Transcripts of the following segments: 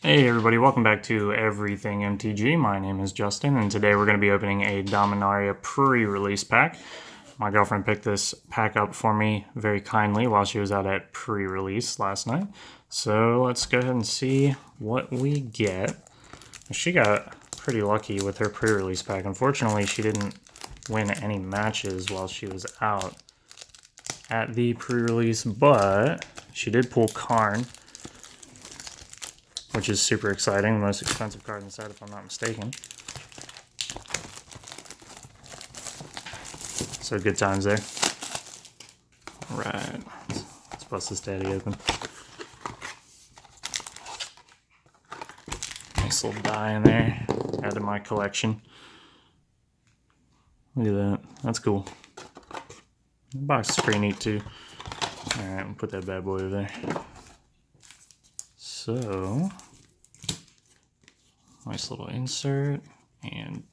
Hey everybody, welcome back to Everything MTG. My name is Justin, and today we're going to be opening a Dominaria Prerelease pack. My girlfriend picked this pack up for me very kindly while she was out at pre-release last night. So let's go ahead and see what we get. She got pretty lucky with her pre-release pack. Unfortunately, she didn't win any matches while she was out at the pre-release, but she did pull Karn, which is super exciting. The most expensive card in the set, if I'm not mistaken. So good times there. All right, let's bust this daddy open. Nice little die in there. Add to my collection. Look at that. That's cool. The box is pretty neat too. All right, we'll put that bad boy over there. So, nice little insert and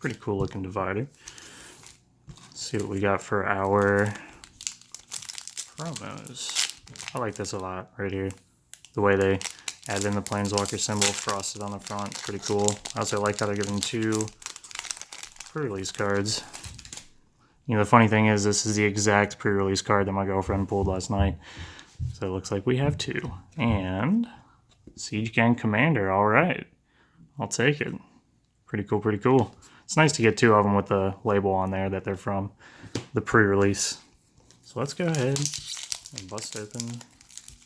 pretty cool looking divider. Let's see what we got for our promos. I like this a lot right here. The way they add in the Planeswalker symbol frosted on the front, pretty cool. I also like how they're giving two pre-release cards. You know, the funny thing is this is the exact pre-release card that my girlfriend pulled last night. So it looks like we have two. And Siege Gang Commander, all right. I'll take it. Pretty cool, pretty cool. It's nice to get two of them with the label on there that they're from the pre-release. So let's go ahead and bust open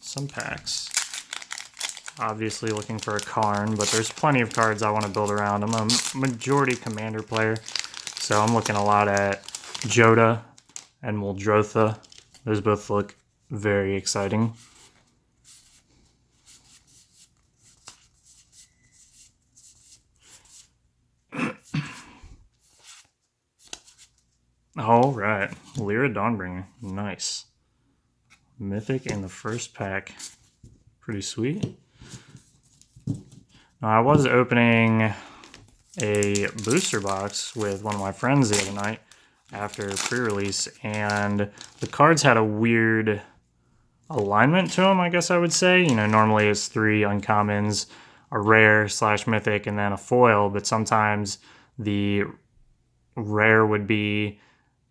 some packs. Obviously looking for a Karn, but there's plenty of cards I want to build around. I'm a majority Commander player, so I'm looking a lot at Joda and Muldrotha. Those both look very exciting. All right, Lyra Dawnbringer, nice. Mythic in the first pack, pretty sweet. Now, I was opening a booster box with one of my friends the other night after pre-release, and the cards had a weird alignment to them, I guess I would say. You know, normally it's 3 uncommons, a rare / mythic, and then a foil, but sometimes the rare would be,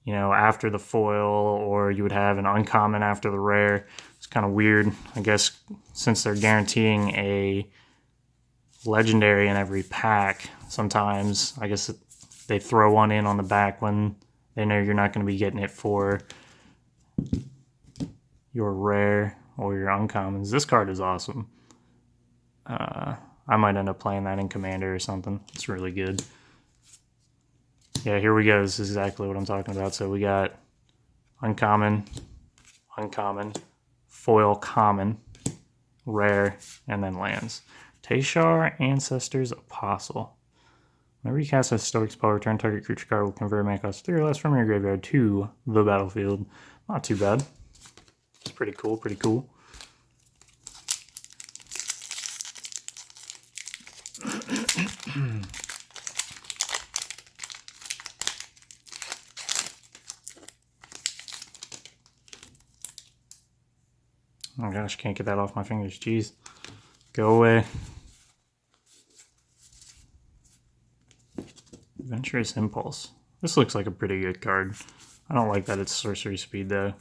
you know, after the foil, or you would have an uncommon after the rare. It's kind of weird. I guess since they're guaranteeing a legendary in every pack, sometimes I guess they throw one in on the back when they know you're not going to be getting it for your rare or your uncommons. This card is awesome. I might end up playing that in Commander or something. It's really good. Yeah, here we go. This is exactly what I'm talking about. So we got uncommon, uncommon, foil common, rare, and then lands. Teshar, Ancestors, Apostle. Whenever you cast a Stoic spell, return target creature card will convert mana cost 3 or less from your graveyard to the battlefield. Not too bad. It's pretty cool, pretty cool. Oh my gosh, can't get that off my fingers. Jeez. Go away. Adventurous Impulse. This looks like a pretty good card. I don't like that it's sorcery speed though.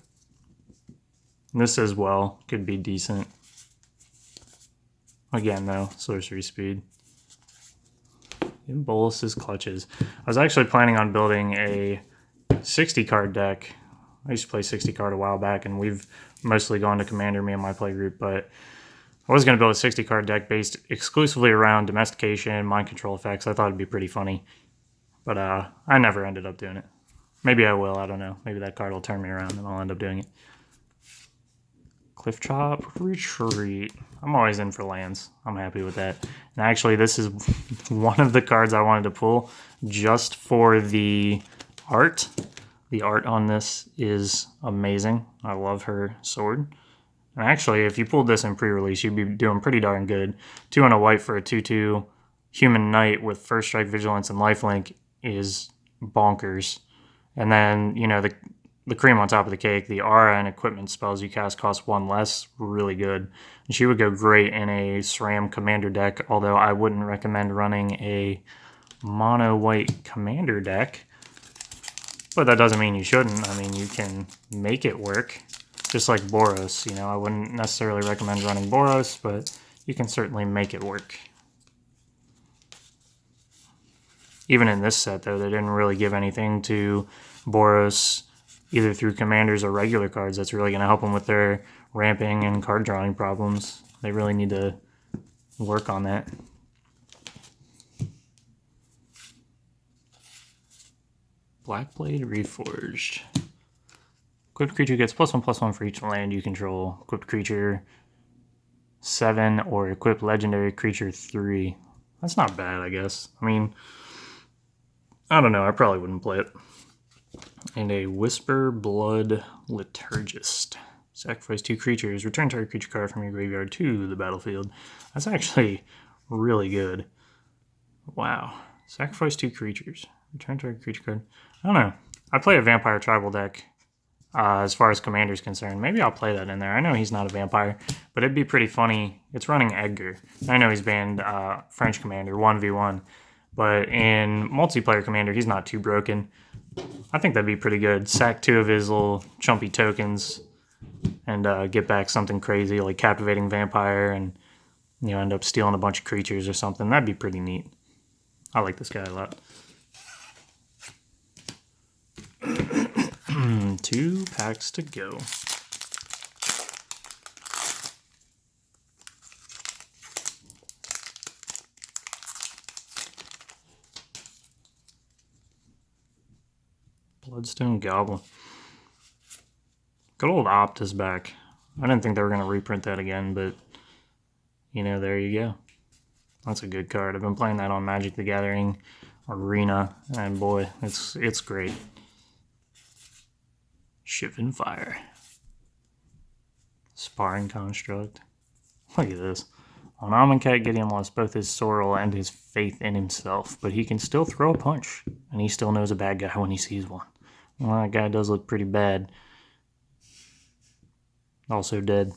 And this as well could be decent. Again though, sorcery speed. Bolus's Clutches. I was actually planning on building a 60 card deck. I used to play 60 card a while back, and we've mostly gone to Commander, me and my play group, but I was going to build a 60 card deck based exclusively around domestication, mind control effects. I thought it'd be pretty funny, but I never ended up doing it. Maybe I will, I don't know. Maybe that card will turn me around and I'll end up doing it. Cliff Chop Retreat. I'm always in for lands. I'm happy with that. And actually, this is one of the cards I wanted to pull just for the art. The art on this is amazing. I love her sword. And actually, if you pulled this in pre-release, you'd be doing pretty darn good. 2 and a white for a 2/2 human knight with first strike, vigilance, and lifelink is bonkers. And then, you know, the cream on top of the cake, the aura and equipment spells you cast cost 1 less. Really good. And she would go great in a SRAM commander deck, although I wouldn't recommend running a mono white commander deck. But that doesn't mean you shouldn't. I mean, you can make it work. Just like Boros, you know, I wouldn't necessarily recommend running Boros, but you can certainly make it work. Even in this set, though, they didn't really give anything to Boros, either through commanders or regular cards, that's really going to help them with their ramping and card drawing problems. They really need to work on that. Blackblade Reforged. Equipped creature gets +1/+1 for each land you control. Equipped creature 7 or equipped legendary creature 3. That's not bad, I guess. I mean, I don't know. I probably wouldn't play it. And a Whisper Blood Liturgist. Sacrifice 2 creatures. Return target creature card from your graveyard to the battlefield. That's actually really good. Wow. Sacrifice 2 creatures. Return target creature card. I don't know. I play a Vampire Tribal deck as far as Commander's concerned. Maybe I'll play that in there. I know he's not a vampire, but it'd be pretty funny. It's running Edgar. I know he's banned French Commander, 1v1. But in multiplayer Commander, he's not too broken. I think that'd be pretty good. Sack 2 of his little chumpy tokens and get back something crazy like Captivating Vampire and, you know, end up stealing a bunch of creatures or something. That'd be pretty neat. I like this guy a lot. 2 packs to go. Bloodstone Goblin. Good old Opt is back. I didn't think they were going to reprint that again, but, you know, there you go. That's a good card. I've been playing that on Magic the Gathering Arena, and boy, it's great. Shivan Fire. Sparring Construct. Look at this. On Amonkhet, Gideon lost both his sorrel and his faith in himself, but he can still throw a punch, and he still knows a bad guy when he sees one. Well, that guy does look pretty bad. Also dead.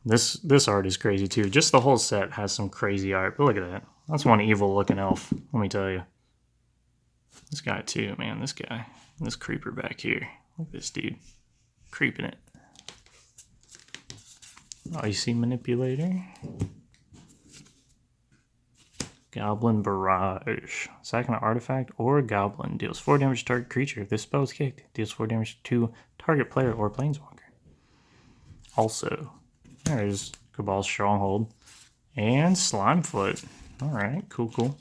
This art is crazy too. Just the whole set has some crazy art. But look at that. That's one evil looking elf, let me tell you. This guy too, man. This guy. This creeper back here. Look at this dude. Creeping it. Icy Manipulator. Goblin Barrage. Sack an artifact or a goblin. Deals 4 damage to target creature. If this spell is kicked, deals 4 damage to target player or planeswalker. Also, there's Cabal's Stronghold. And Slimefoot. Alright, cool.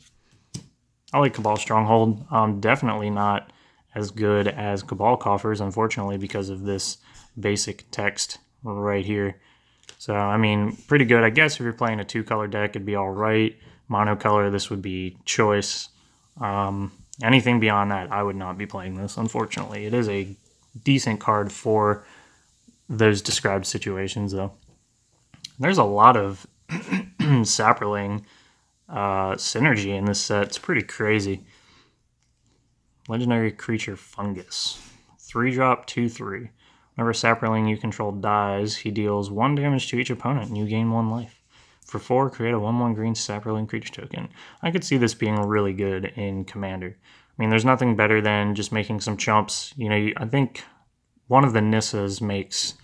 I like Cabal Stronghold. Definitely not as good as Cabal Coffers, unfortunately, because of this basic text right here. So, I mean, pretty good. I guess if you're playing a 2-color deck, it'd be alright. Monocolor, this would be choice. Anything beyond that, I would not be playing this, unfortunately. It is a decent card for those described situations, though. There's a lot of Saproling synergy in this set. It's pretty crazy. Legendary Creature Fungus. 3-drop, 2/3. Whenever a Saproling you control dies, he deals 1 damage to each opponent and you gain 1 life. For 4, create a 1/1 green Saproling creature token. I could see this being really good in Commander. I mean, there's nothing better than just making some chumps. You know, I think one of the Nissas makes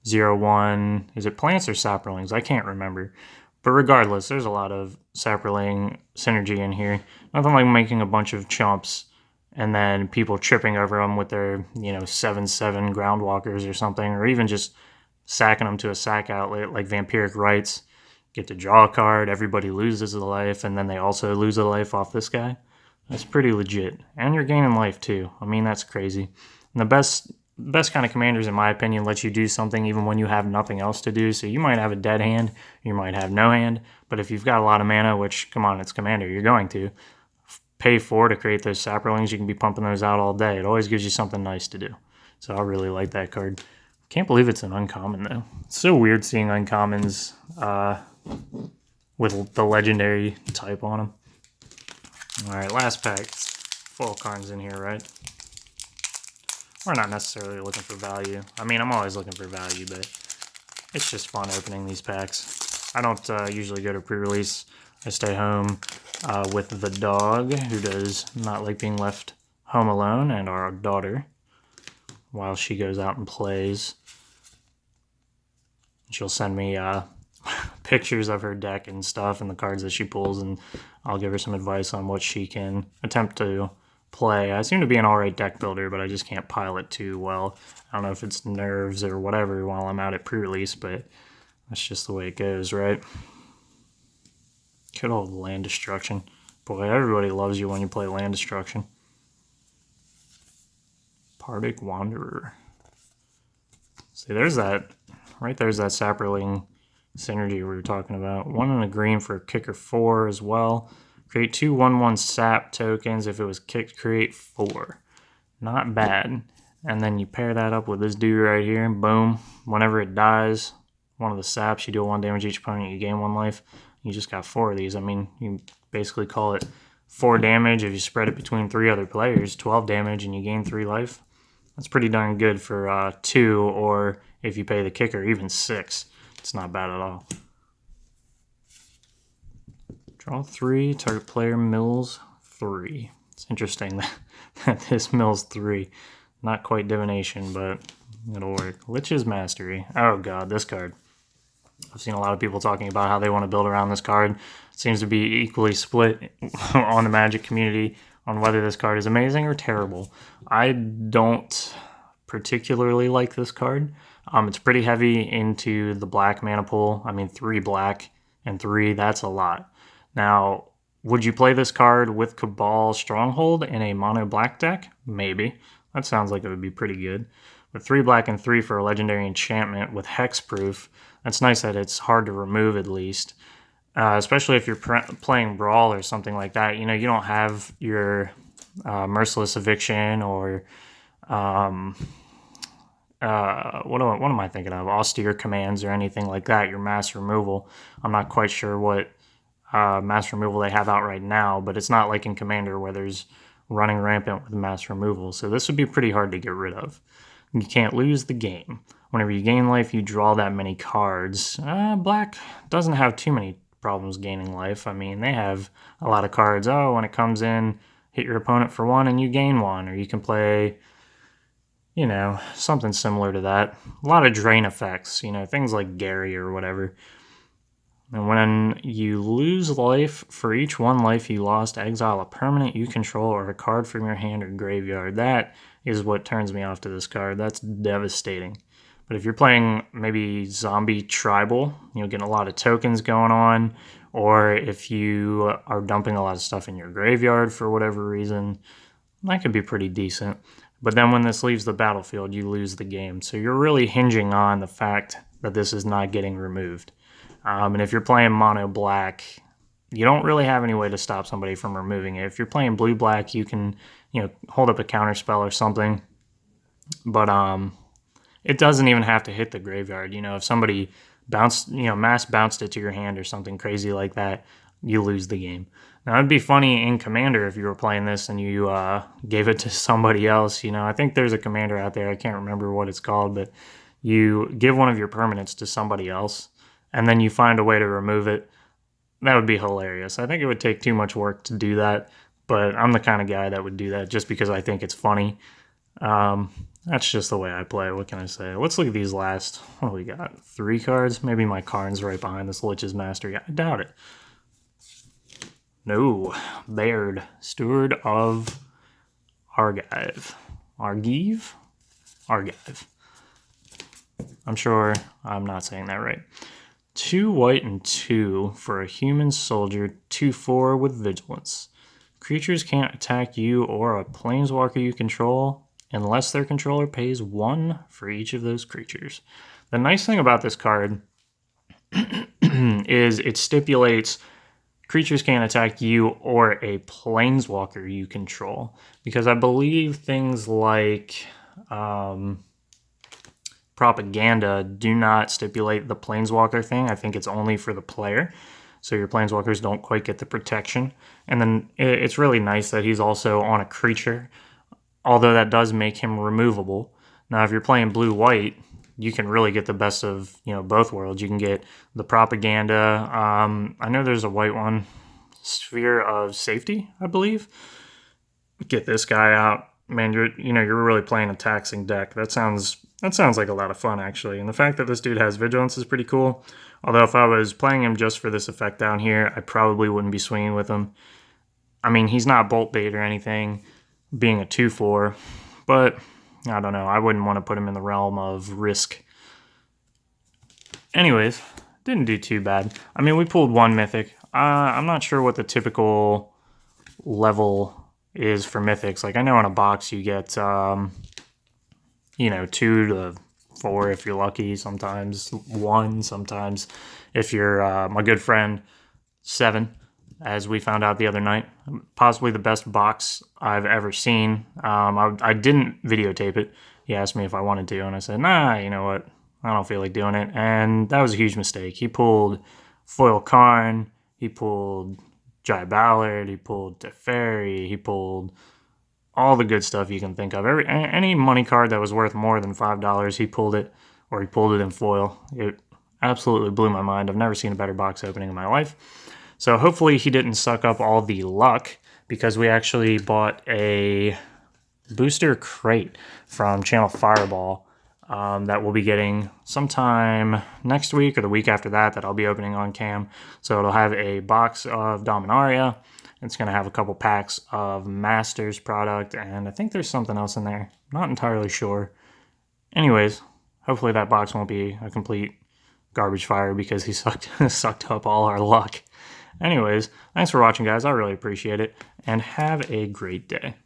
0/1. Is it plants or Saprolings? I can't remember. But regardless, there's a lot of Saproling synergy in here. Nothing like making a bunch of chumps and then people tripping over them with their, 7/7 groundwalkers or something, or even just sacking them to a sack outlet like Vampiric Rites. Get to draw a card, everybody loses a life, and then they also lose a life off this guy. That's pretty legit. And you're gaining life too. I mean, that's crazy. And the best kind of commanders, in my opinion, let you do something even when you have nothing else to do. So you might have a dead hand, you might have no hand, but if you've got a lot of mana, which, come on, it's Commander, you're going to pay 4 to create those Saprolings, you can be pumping those out all day. It always gives you something nice to do. So I really like that card. Can't believe it's an uncommon, though. It's so weird seeing uncommons with the legendary type on them. All right, last pack. Full cards in here, right? We're not necessarily looking for value. I mean, I'm always looking for value, but it's just fun opening these packs. I don't usually go to pre-release. I stay home with the dog, who does not like being left home alone, and our daughter, while she goes out and plays. She'll send me pictures of her deck and stuff and the cards that she pulls, and I'll give her some advice on what she can attempt to play. I seem to be an alright deck builder, but I just can't pilot too well. I don't know if it's nerves or whatever while I'm out at pre-release, but that's just the way it goes, right? Good old land destruction. Boy, everybody loves you when you play land destruction. Pardic Wanderer. See, there's that, right there's that Saproling synergy we were talking about. 1 and a green for kicker 4 as well. Create 2 1/1 sap tokens. If it was kicked, create 4. Not bad. And then you pair that up with this dude right here. Boom. Whenever it dies, one of the saps, you deal 1 damage each opponent, you gain 1 life. You just got 4 of these. I mean, you basically call it 4 damage. If you spread it between 3 other players, 12 damage, and you gain 3 life. That's pretty darn good for 2, or if you pay the kicker, even 6. It's not bad at all. Draw 3, target player mills 3. It's interesting that this mills 3. Not quite divination, but it'll work. Lich's Mastery. Oh god, this card. I've seen a lot of people talking about how they want to build around this card. It seems to be equally split on the Magic community on whether this card is amazing or terrible. I don't particularly like this card. It's pretty heavy into the black mana pool. I mean, 3 black and 3, that's a lot. Now, would you play this card with Cabal Stronghold in a mono black deck? Maybe. That sounds like it would be pretty good. But 3 black and 3 for a legendary enchantment with hexproof. That's nice that it's hard to remove at least. Especially if you're playing Brawl or something like that. You know, you don't have your Merciless Eviction or what am I thinking of? Austere Commands or anything like that. Your mass removal. I'm not quite sure what mass removal they have out right now, but it's not like in Commander where there's running rampant with mass removal. So this would be pretty hard to get rid of. You can't lose the game. Whenever you gain life, you draw that many cards. Black doesn't have too many problems gaining life. I mean, they have a lot of cards. Oh, when it comes in, hit your opponent for 1 and you gain 1. Or you can play, you know, something similar to that. A lot of drain effects, you know, things like Gary or whatever. And when you lose life, for each 1 life you lost, exile a permanent you control or a card from your hand or graveyard. That is what turns me off to this card. That's devastating. But if you're playing maybe Zombie Tribal, you're getting a lot of tokens going on, or if you are dumping a lot of stuff in your graveyard for whatever reason, that could be pretty decent. But then when this leaves the battlefield, you lose the game. So you're really hinging on the fact that this is not getting removed. And if you're playing mono black, you don't really have any way to stop somebody from removing it. If you're playing blue black, you can, you know, hold up a counter spell or something. But it doesn't even have to hit the graveyard. You know, if somebody mass bounced it to your hand or something crazy like that, you lose the game. Now, it'd be funny in Commander if you were playing this and you gave it to somebody else. You know, I think there's a Commander out there. I can't remember what it's called, but you give one of your permanents to somebody else, and then you find a way to remove it. That would be hilarious. I think it would take too much work to do that, but I'm the kind of guy that would do that just because I think it's funny. That's just the way I play. What can I say? Let's look at these last. What do we got? 3 cards? Maybe my Karn's right behind this Lich's Mastery. I doubt it. No. Baird. Steward of Argive. Argive? Argive. I'm sure I'm not saying that right. 2 white and 2 for a human soldier, 2/4 with vigilance. Creatures can't attack you or a planeswalker you control unless their controller pays 1 for each of those creatures. The nice thing about this card is it stipulates creatures can't attack you or a planeswalker you control. Because I believe things like Propaganda do not stipulate the planeswalker thing. I think it's only for the player. So your planeswalkers don't quite get the protection. And then it's really nice that he's also on a creature. although that does make him removable. Now, if you're playing blue-white, you can really get the best of, both worlds. You can get the propaganda. I know there's a white one, Sphere of Safety, I believe. Get this guy out. Man, you're really playing a taxing deck. That sounds like a lot of fun, actually. And the fact that this dude has Vigilance is pretty cool. Although if I was playing him just for this effect down here, I probably wouldn't be swinging with him. I mean, he's not bolt bait or anything, being a 2/4, but I don't know. I wouldn't want to put him in the realm of risk. Anyways, didn't do too bad. I mean, we pulled one mythic. I'm not sure what the typical level is for mythics. Like, I know in a box you get, 2 to 4 if you're lucky. Sometimes 1. Sometimes, if you're my good friend, 7. As we found out the other night, possibly the best box I've ever seen. I didn't videotape it. He asked me if I wanted to, and I said, nah, you know what? I don't feel like doing it. And that was a huge mistake. He pulled Foil Karn, he pulled Jai Ballard, he pulled Teferi, he pulled all the good stuff you can think of. Any money card that was worth more than $5, he pulled it, or he pulled it in foil. It absolutely blew my mind. I've never seen a better box opening in my life. So hopefully he didn't suck up all the luck, because we actually bought a booster crate from Channel Fireball that we'll be getting sometime next week or the week after that I'll be opening on cam. So it'll have a box of Dominaria. It's going to have a couple packs of Masters product, and I think there's something else in there. Not entirely sure. Anyways, hopefully that box won't be a complete garbage fire because he sucked up all our luck. Anyways, thanks for watching, guys. I really appreciate it, and have a great day.